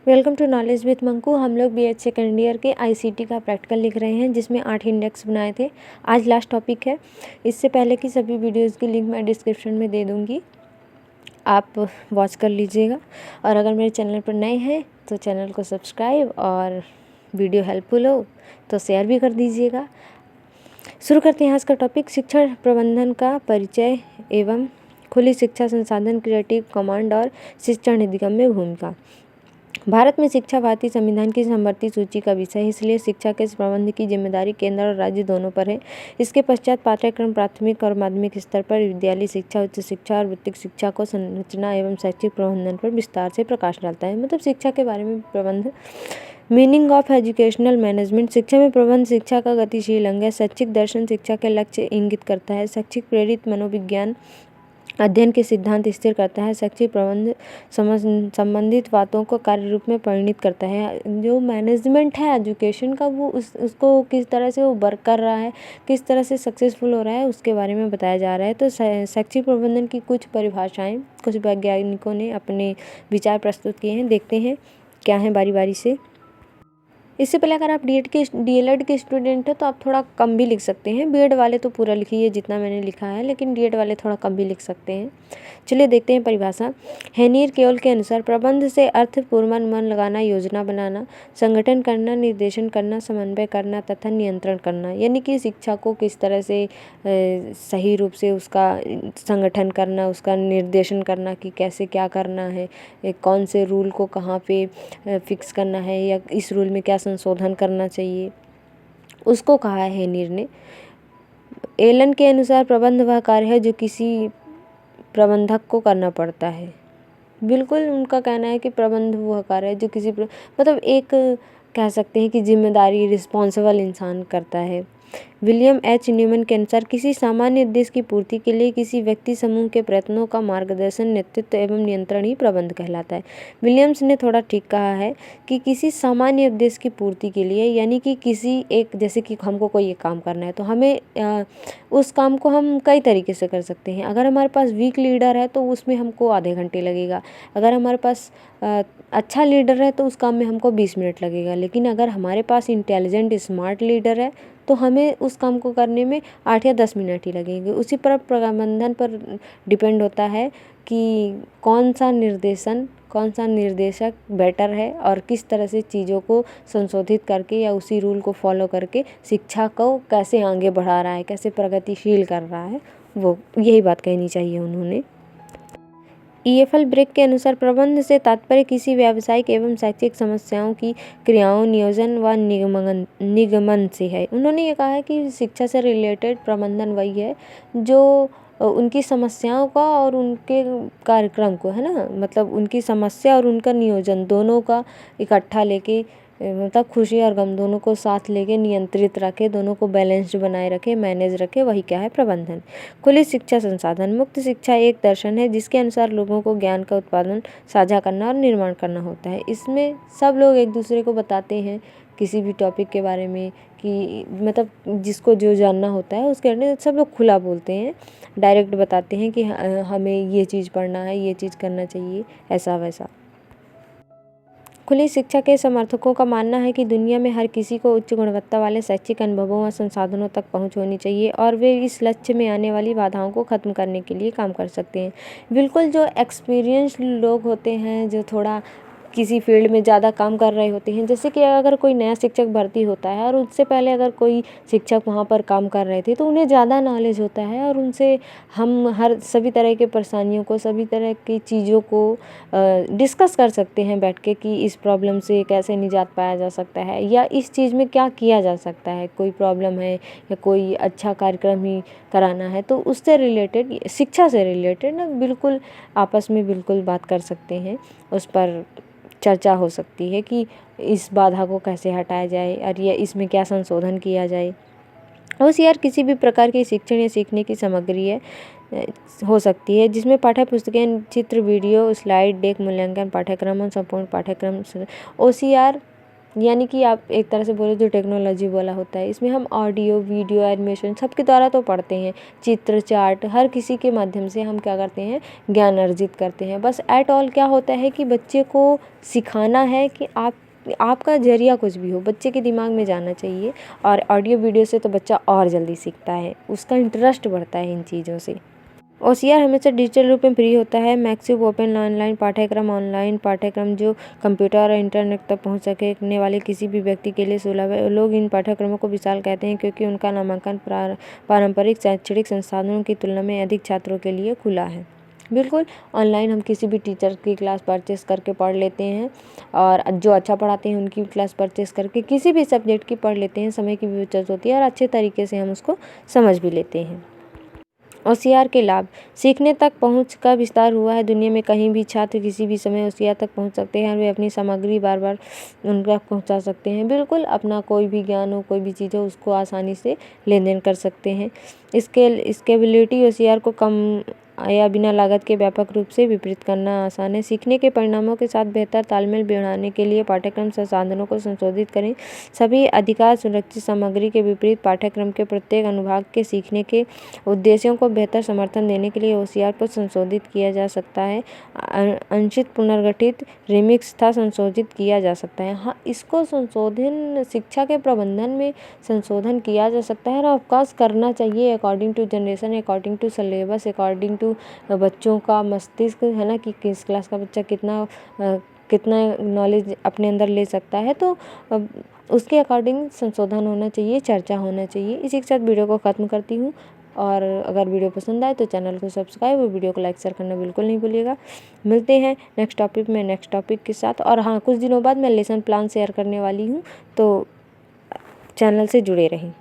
Welcome to knowledge with Manku. हम लोग BEd second year के आईसीटी का प्रैक्टिकल लिख रहे हैं जिसमें 8 इंडेक्स बनाए थे। आज लास्ट टॉपिक है। इससे पहले की सभी वीडियोस की लिंक मैं डिस्क्रिप्शन में दे दूँगी, आप वॉच कर लीजिएगा। और अगर मेरे चैनल पर नए हैं तो चैनल को सब्सक्राइब और वीडियो हेल्पफुल हो तो शेयर भी कर दीजिएगा। शुरू करते हैं आज का टॉपिक, शिक्षा प्रबंधन का परिचय एवं खुली शिक्षा संसाधन, क्रिएटिव कमांड और शिक्षण निगम में भूमिका। भारत में शिक्षा भारतीय संविधान की समवर्ती सूची का विषय है, इसलिए शिक्षा के प्रबंध की जिम्मेदारी केंद्र और राज्य दोनों पर है। इसके पश्चात पाठ्यक्रम प्राथमिक और माध्यमिक स्तर पर विद्यालय शिक्षा, उच्च शिक्षा और वृत्तिक शिक्षा को संरचना एवं शैक्षिक प्रबंधन पर विस्तार से प्रकाश डालता है। मतलब शिक्षा के बारे में प्रबंध। Meaning of educational management. शिक्षा में प्रबंध शिक्षा का गतिशील अंग है। शैक्षिक दर्शन शिक्षा के लक्ष्य इंगित करता है। शैक्षिक प्रेरित मनोविज्ञान अध्ययन के सिद्धांत स्थिर करता है। शैक्षिक प्रबंध संबंधित बातों को कार्य रूप में परिणित करता है। जो मैनेजमेंट है एजुकेशन का, वो उसको किस तरह से वो वर्क कर रहा है, किस तरह से सक्सेसफुल हो रहा है, उसके बारे में बताया जा रहा है। तो शैक्षिक प्रबंधन की कुछ परिभाषाएं कुछ वैज्ञानिकों ने अपने विचार प्रस्तुत किए हैं। देखते हैं क्या है बारी बारी से। इससे पहले अगर आप डीएलएड के स्टूडेंट हैं तो आप थोड़ा कम भी लिख सकते हैं। बीएड वाले तो पूरा लिखिए जितना मैंने लिखा है, लेकिन डीएड वाले थोड़ा कम भी लिख सकते हैं। चलिए देखते हैं परिभाषा। हेनियर केवल के अनुसार प्रबंध से अर्थ पूर्वानुमान मन लगाना, योजना बनाना, संगठन करना, निर्देशन करना, समन्वय करना तथा नियंत्रण करना। यानी कि शिक्षा को किस तरह से सही रूप से उसका संगठन करना, उसका निर्देशन करना कि कैसे क्या करना है, कौन से रूल को कहाँ पे फिक्स करना है या इस रूल में क्या संशोधन करना चाहिए, उसको कहा है हेनियर ने। एलन के अनुसार प्रबंध वह कार्य है जो किसी प्रबंधक को करना पड़ता है। बिल्कुल उनका कहना है कि प्रबंध वह कार्य है जो किसी मतलब एक कह सकते हैं कि जिम्मेदारी रिस्पॉन्सिबल इंसान करता है। विलियम एच न्यूमैन के अनुसार किसी सामान्य उद्देश्य की पूर्ति के लिए किसी व्यक्ति समूह के प्रयत्नों का मार्गदर्शन, नेतृत्व एवं नियंत्रण ही प्रबंध कहलाता है। विलियम्स ने थोड़ा ठीक कहा है कि किसी सामान्य उद्देश्य की पूर्ति के लिए, यानी कि किसी एक, जैसे कि हमको कोई एक काम करना है तो हमें उस काम को हम कई तरीके से कर सकते हैं। अगर हमारे पास वीक लीडर है तो उसमें हमको आधे घंटे लगेगा। अगर हमारे पास अच्छा लीडर है तो उस काम में हमको 20 मिनट लगेगा। लेकिन अगर हमारे पास इंटेलिजेंट स्मार्ट लीडर है तो हमें उस काम को करने में 8 या 10 मिनट ही लगेंगे। उसी पर प्रबंधन पर डिपेंड होता है कि कौन सा निर्देशक बेटर है और किस तरह से चीज़ों को संशोधित करके या उसी रूल को फॉलो करके शिक्षा को कैसे आगे बढ़ा रहा है, कैसे प्रगतिशील कर रहा है। वो यही बात कहनी चाहिए उन्होंने। ईएफएल ब्रेक के अनुसार प्रबंध से तात्पर्य किसी व्यावसायिक एवं शैक्षिक समस्याओं की क्रियाओं, नियोजन व निगमन से है। उन्होंने ये कहा है कि शिक्षा से रिलेटेड प्रबंधन वही है जो उनकी समस्याओं का और उनके कार्यक्रम को, है ना, मतलब उनकी समस्या और उनका नियोजन दोनों का इकट्ठा लेके, मतलब खुशी और गम दोनों को साथ लेके नियंत्रित रखे, दोनों को बैलेंस्ड बनाए रखे, मैनेज रखे, वही क्या है प्रबंधन। खुली शिक्षा संसाधन। मुक्त शिक्षा एक दर्शन है जिसके अनुसार लोगों को ज्ञान का उत्पादन, साझा करना और निर्माण करना होता है। इसमें सब लोग एक दूसरे को बताते हैं किसी भी टॉपिक के बारे में, कि मतलब जिसको जो जानना होता है उसके बारे में सब लोग खुला बोलते हैं, डायरेक्ट बताते हैं कि हमें ये चीज़ पढ़ना है, ये चीज़ करना चाहिए, ऐसा वैसा। खुली शिक्षा के समर्थकों का मानना है कि दुनिया में हर किसी को उच्च गुणवत्ता वाले शैक्षिक अनुभवों व संसाधनों तक पहुंच होनी चाहिए और वे इस लक्ष्य में आने वाली बाधाओं को खत्म करने के लिए काम कर सकते हैं। बिल्कुल जो एक्सपीरियंस लोग होते हैं, जो थोड़ा किसी फील्ड में ज़्यादा काम कर रहे होते हैं, जैसे कि अगर कोई नया शिक्षक भर्ती होता है और उससे पहले अगर कोई शिक्षक वहाँ पर काम कर रहे थे तो उन्हें ज़्यादा नॉलेज होता है और उनसे हम सभी तरह के परेशानियों को, सभी तरह की चीज़ों को डिस्कस कर सकते हैं बैठ के कि इस प्रॉब्लम से कैसे निजात पाया जा सकता है या इस चीज़ में क्या किया जा सकता है। कोई प्रॉब्लम है या कोई अच्छा कार्यक्रम ही कराना है तो उससे रिलेटेड, शिक्षा से रिलेटेड ना, बिल्कुल आपस में बिल्कुल बात कर सकते हैं, उस पर चर्चा हो सकती है कि इस बाधा को कैसे हटाया जाए और या इसमें क्या संशोधन किया जाए। होशियार किसी भी प्रकार की शिक्षण या सीखने की सामग्री है हो सकती है जिसमें पाठ्य पुस्तकें, चित्र, वीडियो, स्लाइड, डेक, मूल्यांकन पाठ्यक्रम और संपूर्ण पाठ्यक्रम। ओसीआर यानी कि आप एक तरह से बोले जो टेक्नोलॉजी वाला होता है, इसमें हम ऑडियो, वीडियो, एनिमेशन सबके द्वारा तो पढ़ते हैं, चित्र, चार्ट, हर किसी के माध्यम से हम क्या करते हैं, ज्ञान अर्जित करते हैं। बस एट ऑल क्या होता है कि बच्चे को सिखाना है कि आपका जरिया कुछ भी हो, बच्चे के दिमाग में जाना चाहिए। और ऑडियो वीडियो से तो बच्चा और जल्दी सीखता है, उसका इंटरेस्ट बढ़ता है इन चीज़ों से। ओसीआर हमेशा डिजिटल रूप में फ्री होता है। मैक्सिव ओपन ऑनलाइन पाठ्यक्रम जो कंप्यूटर और इंटरनेट तक पहुंच सकने वाले किसी भी व्यक्ति के लिए सुलभ है। लोग इन पाठ्यक्रमों को विशाल कहते हैं क्योंकि उनका नामांकन पारंपरिक शैक्षणिक संसाधनों की तुलना में अधिक छात्रों के लिए खुला है। बिल्कुल, ऑनलाइन हम किसी भी टीचर की क्लास परचेस करके पढ़ लेते हैं, और जो अच्छा पढ़ाते हैं उनकी क्लास परचेस करके किसी भी सब्जेक्ट की पढ़ लेते हैं। समय की भी बचत होती है और अच्छे तरीके से हम उसको समझ भी लेते हैं। ओसीआर के लाभ, सीखने तक पहुंच का विस्तार हुआ है। दुनिया में कहीं भी छात्र किसी भी समय ओसीआर तक पहुंच सकते हैं और वे अपनी सामग्री बार बार उन तक पहुंचा सकते हैं। बिल्कुल, अपना कोई भी ज्ञान हो, कोई भी चीज़ हो, उसको आसानी से लेन देन कर सकते हैं। स्केलेबिलिटी, ओसीआर को कम या बिना लागत के व्यापक रूप से वितरित करना आसान है। सीखने के परिणामों के साथ बेहतर तालमेल बढ़ाने के लिए पाठ्यक्रम संसाधनों को संशोधित करें। सभी अधिकार सुरक्षित सामग्री के विपरीत पाठ्यक्रम के प्रत्येक अनुभाग के सीखने के उद्देश्यों को बेहतर समर्थन देने के लिए ओसीआर को संशोधित किया जा सकता है। अंशित पुनर्गठित, रिमिक्स तथा संशोधित किया जा सकता है। हाँ, इसको संशोधन शिक्षा के प्रबंधन में संशोधन किया जा सकता है और ऑफकोर्स करना चाहिए, according to generation, according to syllabus, according to बच्चों का मस्तिष्क, है ना, कि किस क्लास का बच्चा कितना नॉलेज अपने अंदर ले सकता है। तो उसके अकॉर्डिंग संशोधन होना चाहिए, चर्चा होना चाहिए। इसी के साथ वीडियो को ख़त्म करती हूँ। और अगर वीडियो पसंद आए तो चैनल को सब्सक्राइब और वीडियो को लाइक शेयर करना बिल्कुल नहीं भूलिएगा। मिलते हैं नेक्स्ट टॉपिक के साथ। और हाँ, कुछ दिनों बाद मैं लेसन प्लान शेयर करने वाली हूँ, तो चैनल से जुड़े रहें।